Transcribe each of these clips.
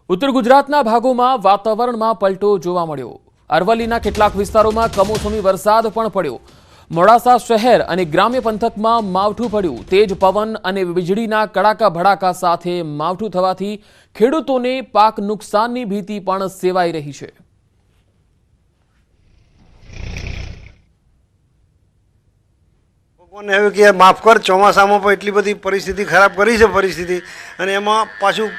ઉત્તર ગુજરાતના ભાગોમાં વાતાવરણમાં પલટો જોવા મળ્યો। અરવલ્લીના કેટલાક વિસ્તારોમાં કમોસમી વરસાદ પણ પડ્યો। મોડાસા શહેર અને ગ્રામ્ય પંથકમાં માવઠું પડ્યું। તેજ પવન અને વીજળીના કડાકા ભડાકા સાથે માવઠું થવાથી ખેડૂતોને પાક નુકસાનની ભીતિ પણ સેવાઈ રહી છે। ભગવાનને હવે કે માફ કર, ચોમાસામાં પણ એટલી બધી પરિસ્થિતિ ખરાબ કરી છે પરિસ્થિતિ, અને એમાં પાછું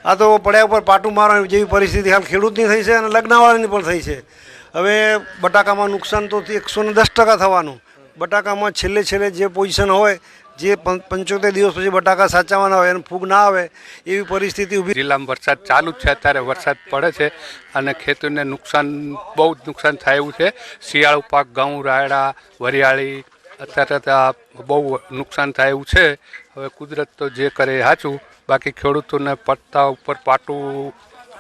આ તો પડ્યા ઉપર પાટું મારવાની જેવી પરિસ્થિતિ હાલ ખેડૂતની થઈ છે અને લગ્નવાળાની પણ થઈ છે। હવે બટાકામાં નુકસાન તો 110% થવાનું। બટાકામાં છેલ્લે જે પોઝિશન હોય, જે 75 દિવસ પછી બટાકા સાચવવાના હોય એને ફૂગ ના આવે એવી પરિસ્થિતિ ઊભી। જિલ્લામાં વરસાદ ચાલુ જ છે, અત્યારે વરસાદ પડે છે અને ખેડૂતોને નુકસાન બહુ જ નુકસાન થાય એવું છે। શિયાળુ પાક ઘઉં, રાયડા, વરિયાળી અત્યારે બહુ નુકસાન થાય એવું છે। હવે કુદરત તો જે કરે એ સાચું, બાકી ખેડૂતોને પડતા ઉપર પાટું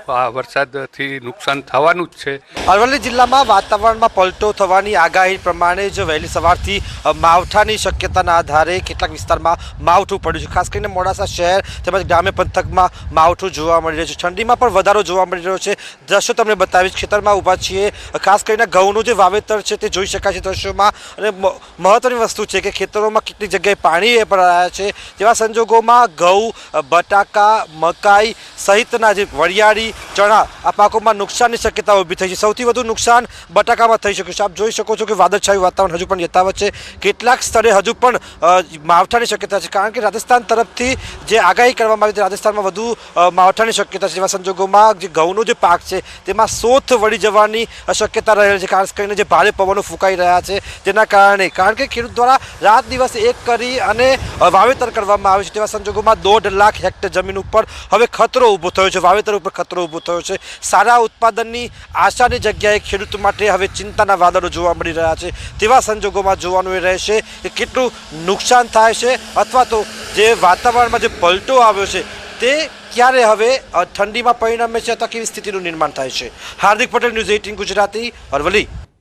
આ વરસાદથી નુકસાન થવાનું જ છે। અરવલ્લી જિલ્લામાં વાતાવરણમાં પલટો થવાની આગાહી પ્રમાણે જ વહેલી સવારથી માવઠાની શક્યતાના આધારે કેટલાક વિસ્તારમાં માવઠું પડ્યું છે। ખાસ કરીને મોડાસા શહેર તેમજ ગ્રામ્ય પંથકમાં માવઠું જોવા મળી રહ્યું છે। ઠંડીમાં પણ વધારો જોવા મળી રહ્યો છે। દ્રશ્યો તમને બતાવીશ, ખેતરમાં ઊભા છીએ, ખાસ કરીને ઘઉંનું જે વાવેતર છે તે જોઈ શકાય છે દ્રશ્યોમાં। અને મહત્વની વસ્તુ છે કે ખેતરોમાં કેટલીક જગ્યાએ પાણી ભરાયા છે। તેવા સંજોગોમાં ઘઉં, બટાકા, મકાઈ સહિતના જે વરિયાળી, ચણા આ પાકોમાં નુકસાનની શક્યતા ઊભી થઈ છે। સૌથી વધુ નુકસાન બટાકામાં થઈ શકે છે। આપ જોઈ શકો છો કે વાદળછાયું વાતાવરણ હજુ પણ યથાવત છે। કેટલાક સ્થળે હજુ પણ માવઠાની શક્યતા છે, કારણ કે રાજસ્થાન તરફથી જે આગાહી કરવામાં આવી છે રાજસ્થાનમાં વધુ માવઠાની શક્યતા છે। જેવા સંજોગોમાં જે ઘઉંનો જે પાક છે તેમાં સોથ વળી જવાની શક્યતા રહેલી છે, ખાસ કરીને જે ભારે પવનો ફૂંકાઈ રહ્યા છે તેના કારણે। કારણ કે ખેડૂત દ્વારા રાત દિવસ એક કરી અને વાવેતર કરવામાં આવે છે। તેવા સંજોગોમાં 1.5 લાખ હેક્ટર જમીન ઉપર હવે ખતરો ઊભો થયો છે, વાવેતર ઉપર ખતરો ઊભો થયો છે। સારા ઉત્પાદનની આશાની જગ્યાએ ખેડૂત માટે હવે ચિંતાના વાદળો જોવા મળી રહ્યા છે। તેવા સંજોગોમાં જોવાનું એ રહેશે કે કેટલું નુકસાન થાય છે, અથવા તો જે વાતાવરણમાં જે પલટો આવ્યો છે તે ક્યારે હવે ઠંડીમાં પરિણમે છે અથવા કેવી સ્થિતિનું નિર્માણ થાય છે। હાર્દિક પટેલ, ન્યૂઝ 18 ગુજરાતી, અરવલ્લી।